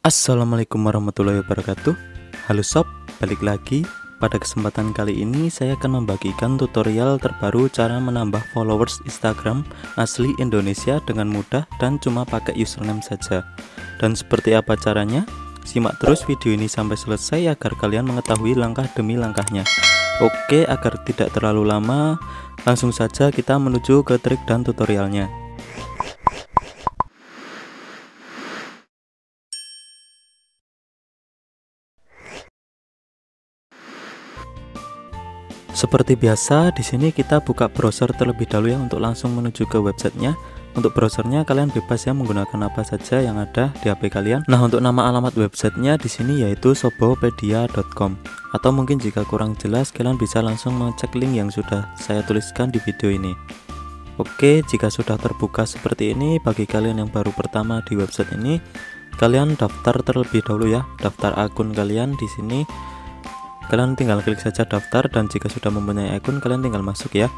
Assalamualaikum warahmatullahi wabarakatuh. Halo sob, balik lagi. Pada kesempatan kali ini saya akan membagikan tutorial terbaru cara menambah followers Instagram asli Indonesia dengan mudah dan cuma pakai username saja. Dan seperti apa caranya? Simak terus video ini sampai selesai agar kalian mengetahui langkah demi langkahnya. Oke, agar tidak terlalu lama, langsung saja kita menuju ke trik dan tutorialnya. Seperti biasa, di sini kita buka browser terlebih dahulu ya untuk langsung menuju ke websitenya. Untuk browsernya kalian bebas ya menggunakan apa saja yang ada di HP kalian. Nah, untuk nama alamat websitenya di sini yaitu sobopedia.com. Atau mungkin jika kurang jelas kalian bisa langsung mengecek link yang sudah saya tuliskan di video ini. Oke, jika sudah terbuka seperti ini, bagi kalian yang baru pertama di website ini, kalian daftar terlebih dahulu ya, daftar akun kalian di sini. Kalian tinggal klik saja daftar dan jika sudah mempunyai akun kalian tinggal masuk ya.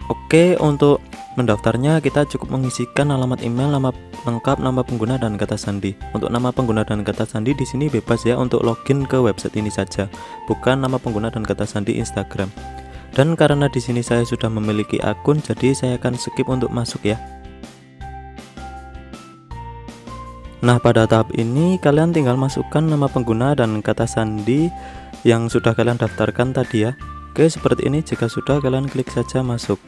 Oke, untuk mendaftarnya kita cukup mengisikan alamat email, nama lengkap, nama pengguna dan kata sandi. Untuk nama pengguna dan kata sandi di sini bebas ya untuk login ke website ini saja, bukan nama pengguna dan kata sandi Instagram. Dan karena di sini saya sudah memiliki akun, jadi saya akan skip untuk masuk ya. Nah, pada tahap ini kalian tinggal masukkan nama pengguna dan kata sandi yang sudah kalian daftarkan tadi ya. Oke, seperti ini. Jika sudah, kalian klik saja masuk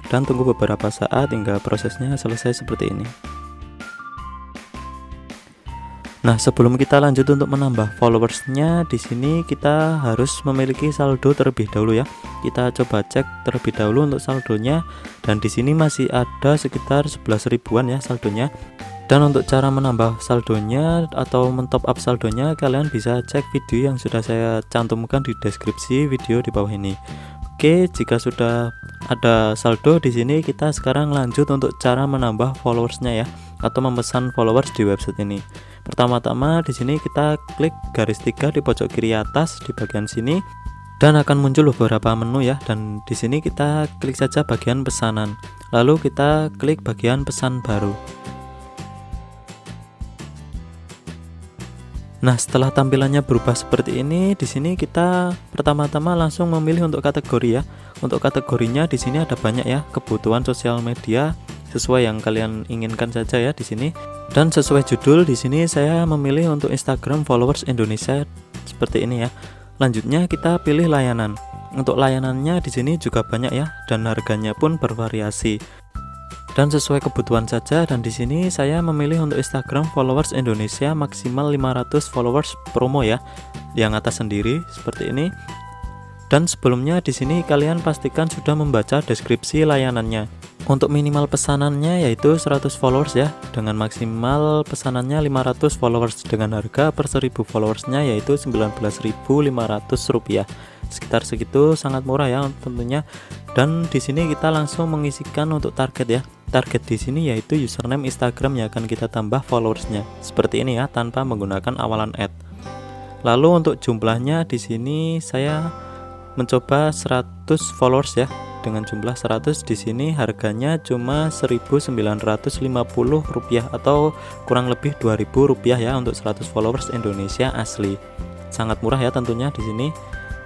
dan tunggu beberapa saat hingga prosesnya selesai seperti ini. Nah, sebelum kita lanjut untuk menambah followersnya, di sini kita harus memiliki saldo terlebih dahulu ya. Kita coba cek terlebih dahulu untuk saldonya, dan di sini masih ada sekitar 11 ribuan ya saldonya. Dan untuk cara menambah saldonya atau mentop up saldonya, kalian bisa cek video yang sudah saya cantumkan di deskripsi video di bawah ini. Oke, jika sudah ada saldo di sini, kita sekarang lanjut untuk cara menambah followersnya ya, atau memesan followers di website ini. Pertama-tama di sini kita klik garis 3 di pojok kiri atas di bagian sini, dan akan muncul beberapa menu ya. Dan di sini kita klik saja bagian pesanan, lalu kita klik bagian pesan baru. Nah, setelah tampilannya berubah seperti ini, di sini kita pertama-tama langsung memilih untuk kategori ya. Untuk kategorinya di sini ada banyak ya, kebutuhan sosial media sesuai yang kalian inginkan saja ya di sini. Dan sesuai judul di sini saya memilih untuk Instagram followers Indonesia seperti ini ya. Lanjutnya kita pilih layanan. Untuk layanannya di sini juga banyak ya, dan harganya pun bervariasi dan sesuai kebutuhan saja. Dan di sini saya memilih untuk Instagram followers Indonesia maksimal 500 followers promo ya, yang atas sendiri seperti ini. Dan sebelumnya di sini kalian pastikan sudah membaca deskripsi layanannya. Untuk minimal pesanannya yaitu 100 followers ya, dengan maksimal pesanannya 500 followers, dengan harga per 1000 followersnya yaitu Rp19.500. Sekitar segitu, sangat murah ya tentunya. Dan di sini kita langsung mengisikan untuk target ya. Target di sini yaitu username Instagram yang akan kita tambah followersnya. Seperti ini ya, tanpa menggunakan awalan add. Lalu untuk jumlahnya di sini saya mencoba 100 followers ya. Dengan jumlah 100 di sini harganya cuma Rp1.950 atau kurang lebih Rp2.000 ya untuk 100 followers Indonesia asli. Sangat murah ya tentunya di sini.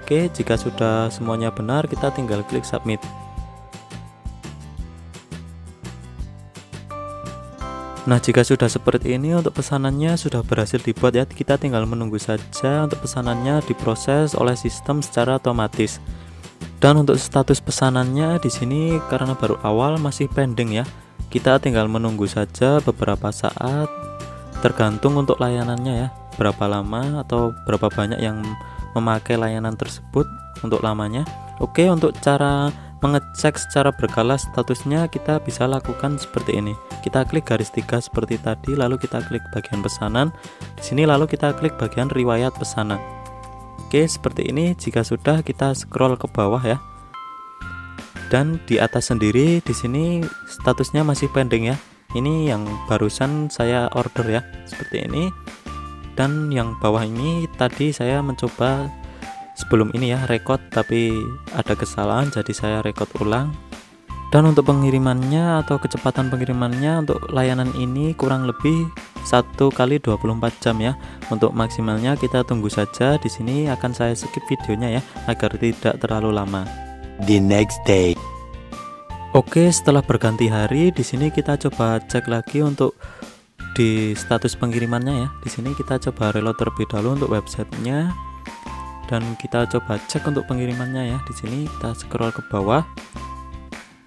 Oke, jika sudah semuanya benar, kita tinggal klik submit. Nah, jika sudah seperti ini, untuk pesanannya sudah berhasil dibuat ya. Kita tinggal menunggu saja untuk pesanannya diproses oleh sistem secara otomatis. Dan untuk status pesanannya di sini karena baru awal masih pending ya. Kita tinggal menunggu saja beberapa saat, tergantung untuk layanannya ya, berapa lama atau berapa banyak yang memakai layanan tersebut untuk lamanya. Oke, untuk cara mengecek secara berkala statusnya kita bisa lakukan seperti ini. Kita klik garis 3 seperti tadi, lalu kita klik bagian pesanan. Di sini lalu kita klik bagian riwayat pesanan. Oke, seperti ini. Jika sudah, kita scroll ke bawah ya. Dan di atas sendiri di sini statusnya masih pending ya. Ini yang barusan saya order ya, seperti ini. Dan yang bawah ini tadi saya mencoba sebelum ini ya record, tapi ada kesalahan jadi saya record ulang. Dan untuk pengirimannya atau kecepatan pengirimannya untuk layanan ini kurang lebih 1 kali 24 jam ya. Untuk maksimalnya kita tunggu saja. Di sini akan saya skip videonya ya agar tidak terlalu lama. The next day. Oke, setelah berganti hari, di sini kita coba cek lagi untuk di status pengirimannya ya. Di sini kita coba reload terlebih dahulu untuk websitenya dan kita coba cek untuk pengirimannya ya. Di sini kita scroll ke bawah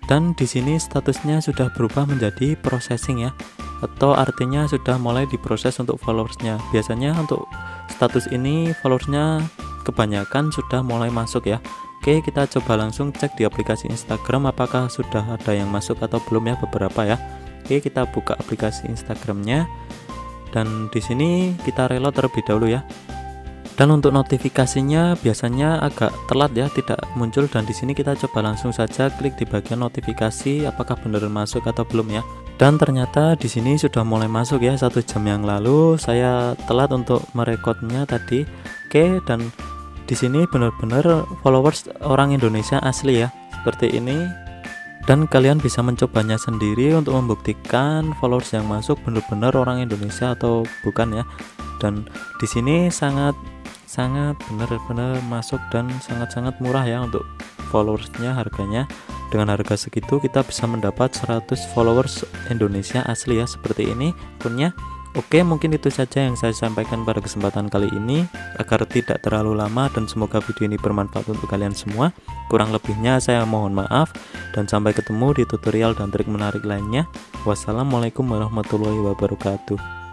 dan di sini statusnya sudah berubah menjadi processing ya, atau artinya sudah mulai diproses untuk followersnya. Biasanya untuk status ini followersnya kebanyakan sudah mulai masuk ya. Oke, kita coba langsung cek di aplikasi Instagram apakah sudah ada yang masuk atau belum ya, beberapa ya. Oke, kita buka aplikasi Instagramnya dan di sini kita reload terlebih dahulu ya. Dan untuk notifikasinya biasanya agak telat ya, tidak muncul, dan di sini kita coba langsung saja klik di bagian notifikasi apakah benar masuk atau belum ya. Dan ternyata di sini sudah mulai masuk ya, 1 jam yang lalu. Saya telat untuk merekodnya tadi. Oke, dan di sini benar-benar followers orang Indonesia asli ya, seperti ini. Dan kalian bisa mencobanya sendiri untuk membuktikan followers yang masuk benar-benar orang Indonesia atau bukan ya. Dan di sini sangat benar-benar masuk dan sangat-sangat murah ya untuk followersnya. Harganya dengan harga segitu kita bisa mendapat 100 followers Indonesia asli ya, seperti ini akunnya. Oke, mungkin itu saja yang saya sampaikan pada kesempatan kali ini agar tidak terlalu lama, dan semoga video ini bermanfaat untuk kalian semua. Kurang lebihnya saya mohon maaf dan sampai ketemu di tutorial dan trik menarik lainnya. Wassalamualaikum warahmatullahi wabarakatuh.